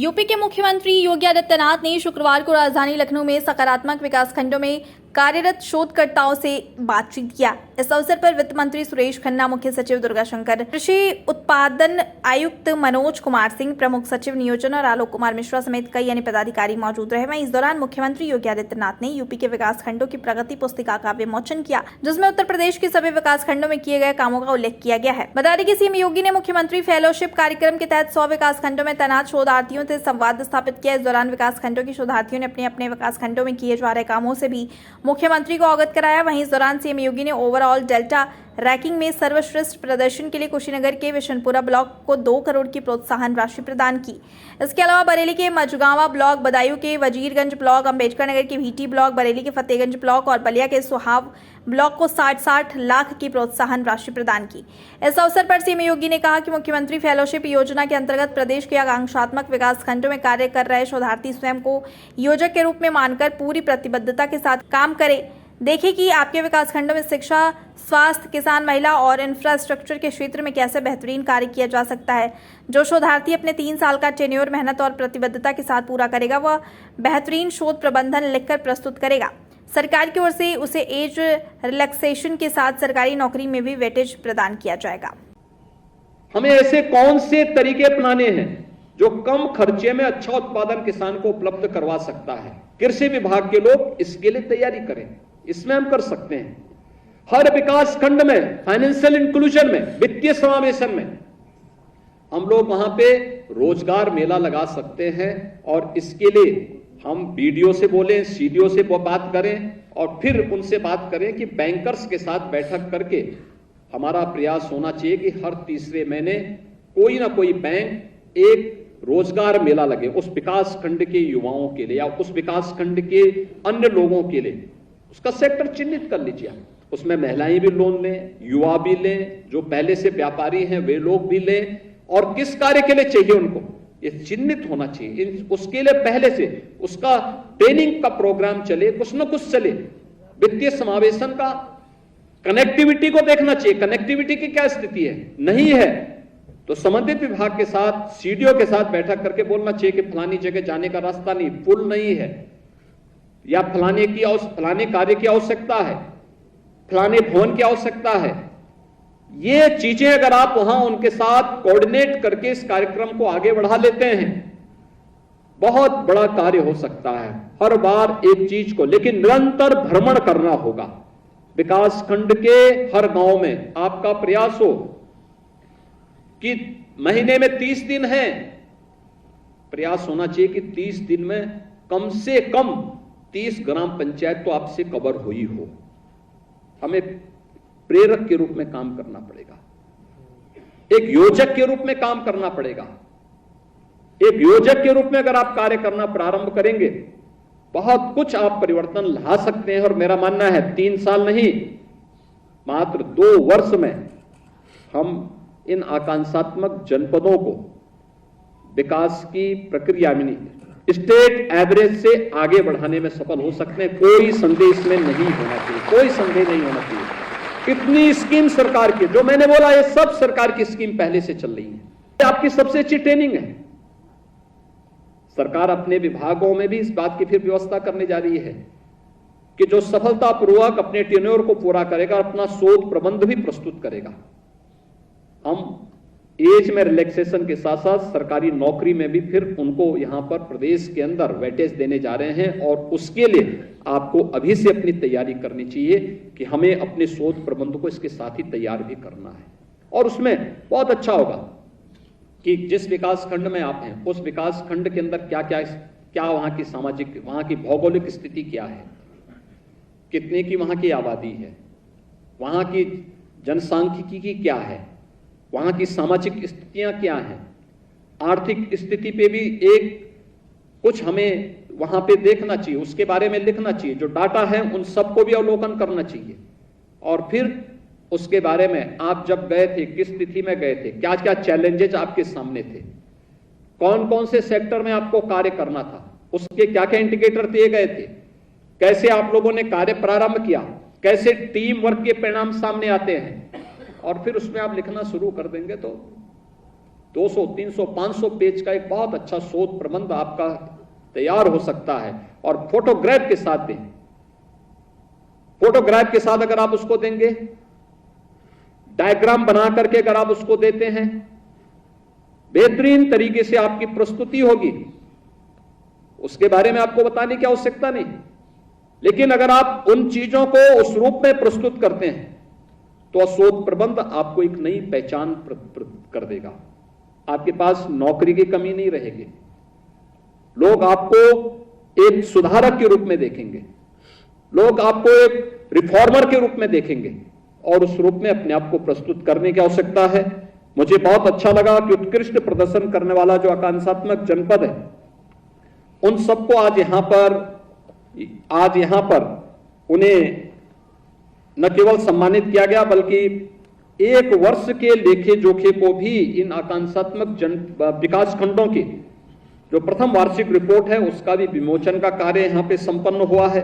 UP के मुख्यमंत्री योगी आदित्यनाथ ने शुक्रवार को राजधानी लखनऊ में सकारात्मक विकास खंडों में कार्यरत शोधकर्ताओं से बातचीत किया। इस अवसर पर वित्त मंत्री सुरेश खन्ना, मुख्य सचिव दुर्गा शंकर, कृषि उत्पादन आयुक्त मनोज कुमार सिंह, प्रमुख सचिव नियोजन और आलोक कुमार मिश्रा समेत कई अन्य पदाधिकारी मौजूद रहे। वहीं इस दौरान मुख्यमंत्री योगी आदित्यनाथ ने यूपी के विकास खंडों की प्रगति पुस्तिका का विमोचन किया, जिसमें उत्तर प्रदेश के सभी विकास खंडों में किए गए कामों का उल्लेख किया गया है। बता दें कि सीएम योगी ने मुख्यमंत्री फेलोशिप कार्यक्रम के तहत 100 विकास खंडों में तैनात शोधार्थियों से संवाद स्थापित किया। इस दौरान विकास खंडों के शोधार्थियों ने अपने अपने विकास खंडों में किए जा रहे कामों से भी मुख्यमंत्री को अवगत कराया। वहीं इस दौरान सीएम योगी ने ओवरऑल डेल्टा रैंकिंग में सर्वश्रेष्ठ प्रदर्शन के लिए कुशीनगर के विशनपुरा ब्लॉक को 2 करोड़ की प्रोत्साहन राशि प्रदान की। इसके अलावा बरेली के मझगांवा ब्लॉक, बदायूं के वजीरगंज ब्लॉक, अंबेडकर नगर के भीटी ब्लॉक, बरेली के फतेहगंज ब्लॉक और बलिया के सुहाव ब्लॉक को 60-60 लाख की प्रोत्साहन राशि प्रदान की। इस अवसर पर सीएम योगी ने कहा कि मुख्यमंत्री फेलोशिप योजना के अंतर्गत प्रदेश के आकांक्षात्मक विकास खंडों में कार्य कर रहे शोधार्थी स्वयं को योजक के रूप में मानकर पूरी प्रतिबद्धता के साथ काम करें। देखें कि आपके विकास खंडों में शिक्षा, स्वास्थ्य, किसान, महिला और इंफ्रास्ट्रक्चर के क्षेत्र में कैसे बेहतरीन कार्य किया जा सकता है। जो शोधार्थी अपने 3 साल का टेन्योर मेहनत और प्रतिबद्धता के साथ पूरा करेगा, वह बेहतरीन शोध प्रबंधन लिखकर प्रस्तुत करेगा। सरकार की ओर से उसे एज रिलैक्सेशन के साथ सरकारी नौकरी में भी वेटेज प्रदान किया जाएगा। हमें ऐसे कौन से तरीके अपनाने हैं जो कम खर्चे में अच्छा उत्पादन किसान को उपलब्ध करवा सकता है। कृषि विभाग के लोग इसके लिए तैयारी करें, इसमें हम कर सकते हैं। हर विकास खंड में फाइनेंशियल इंक्लूजन में, वित्तीय समावेशन में हम लोग वहां पे रोजगार मेला लगा सकते हैं और इसके लिए हम बीडीओ से बोलें, सीडीओ से बात करें और फिर उनसे बात करें कि बैंकर्स के साथ बैठक करके हमारा प्रयास होना चाहिए कि हर तीसरे महीने कोई ना कोई बैंक एक रोजगार मेला लगे उस विकास खंड के युवाओं के लिए या उस विकास खंड के अन्य लोगों के लिए। उसका सेक्टर चिन्हित कर लीजिए, उसमें महिलाएं भी लोन लें, युवा भी लें, जो पहले से व्यापारी हैं वे लोग भी लें और किस कार्य के लिए चाहिए उनको ये चिन्हित होना चाहिए। उसके लिए पहले से उसका ट्रेनिंग का प्रोग्राम चले, कुछ न कुछ चले। वित्तीय समावेशन का कनेक्टिविटी को देखना चाहिए, कनेक्टिविटी की क्या स्थिति है, नहीं है तो संबंधित विभाग के साथ, सीडीओ के साथ बैठक करके बोलना चाहिए कि फलानी जगह जाने का रास्ता नहीं, पुल नहीं है या फलाने कार्य की आवश्यकता है, फलाने भवन की आवश्यकता है। ये चीजें अगर आप वहां उनके साथ कोऑर्डिनेट करके इस कार्यक्रम को आगे बढ़ा लेते हैं, बहुत बड़ा कार्य हो सकता है। हर बार एक चीज को, लेकिन निरंतर भ्रमण करना होगा। विकास खंड के हर गांव में आपका प्रयास हो कि महीने में 30 दिन है, प्रयास होना चाहिए कि 30 दिन में कम से कम 30 ग्राम पंचायत तो आपसे कवर हुई हो। हमें प्रेरक के रूप में काम करना पड़ेगा, एक योजक के रूप में काम करना पड़ेगा। एक योजक के रूप में अगर आप कार्य करना प्रारंभ करेंगे, बहुत कुछ आप परिवर्तन ला सकते हैं। और मेरा मानना है 3 साल नहीं, मात्र 2 वर्ष में हम इन आकांक्षात्मक जनपदों को विकास की प्रक्रिया में स्टेट एवरेज से आगे बढ़ाने में सफल हो सकते हैं। कोई संदेह इसमें नहीं होना चाहिए, कोई संदेह नहीं होना चाहिए। इतनी स्कीम सरकार की, जो मैंने बोला ये सब सरकार की स्कीम पहले से चल रही है। आपकी सबसे अच्छी ट्रेनिंग है। सरकार अपने विभागों में भी इस बात की फिर व्यवस्था करने जा रही है कि जो सफलतापूर्वक अपने टेन्योर को पूरा करेगा, अपना शोध प्रबंध भी प्रस्तुत करेगा। हम एज में रिलैक्सेशन के साथ साथ सरकारी नौकरी में भी फिर उनको यहां पर प्रदेश के अंदर वेटेज देने जा रहे हैं और उसके लिए आपको अभी से अपनी तैयारी करनी चाहिए कि हमें अपने शोध प्रबंध को इसके साथ ही तैयार भी करना है। और उसमें बहुत अच्छा होगा कि जिस विकास खंड में आप हैं उस विकास खंड के अंदर क्या वहां की सामाजिक, वहां की भौगोलिक स्थिति क्या है, कितने की वहां की आबादी है, वहां की जनसांख्यिकी क्या है, वहां की सामाजिक स्थितियां क्या हैं, आर्थिक स्थिति पे भी एक कुछ हमें वहां पे देखना चाहिए, उसके बारे में लिखना चाहिए। जो डाटा है उन सबको भी अवलोकन करना चाहिए और फिर उसके बारे में आप जब गए थे, किस स्थिति में गए थे, क्या क्या चैलेंजेस आपके सामने थे, कौन कौन से सेक्टर में आपको कार्य करना था, उसके क्या क्या इंडिकेटर दिए गए थे, कैसे आप लोगों ने कार्य प्रारंभ किया, कैसे टीम वर्क के परिणाम सामने आते हैं और फिर उसमें आप लिखना शुरू कर देंगे तो 200, 300, 500 पेज का एक बहुत अच्छा शोध प्रबंध आपका तैयार हो सकता है। और फोटोग्राफ के साथ दें, फोटोग्राफ के साथ अगर आप उसको देंगे, डायग्राम बना करके अगर आप उसको देते हैं, बेहतरीन तरीके से आपकी प्रस्तुति होगी, उसके बारे में आपको बताने की आवश्यकता नहीं। लेकिन अगर आप उन चीजों को उस रूप में प्रस्तुत करते हैं तो शोध प्रबंध आपको एक नई पहचान कर देगा। आपके पास नौकरी की कमी नहीं रहेगी, लोग आपको एक सुधारक के रूप में देखेंगे, लोग आपको एक रिफॉर्मर के रूप में देखेंगे और उस रूप में अपने आप को प्रस्तुत करने की आवश्यकता है। मुझे बहुत अच्छा लगा कि उत्कृष्ट प्रदर्शन करने वाला जो आकांक्षात्मक जनपद है, उन सबको आज यहां पर उन्हें न केवल सम्मानित किया गया बल्कि 1 वर्ष के लेखे जोखे को भी इन आकांक्षात्मक विकास खंडों की जो प्रथम वार्षिक रिपोर्ट है उसका भी विमोचन का कार्य यहां पे संपन्न हुआ है।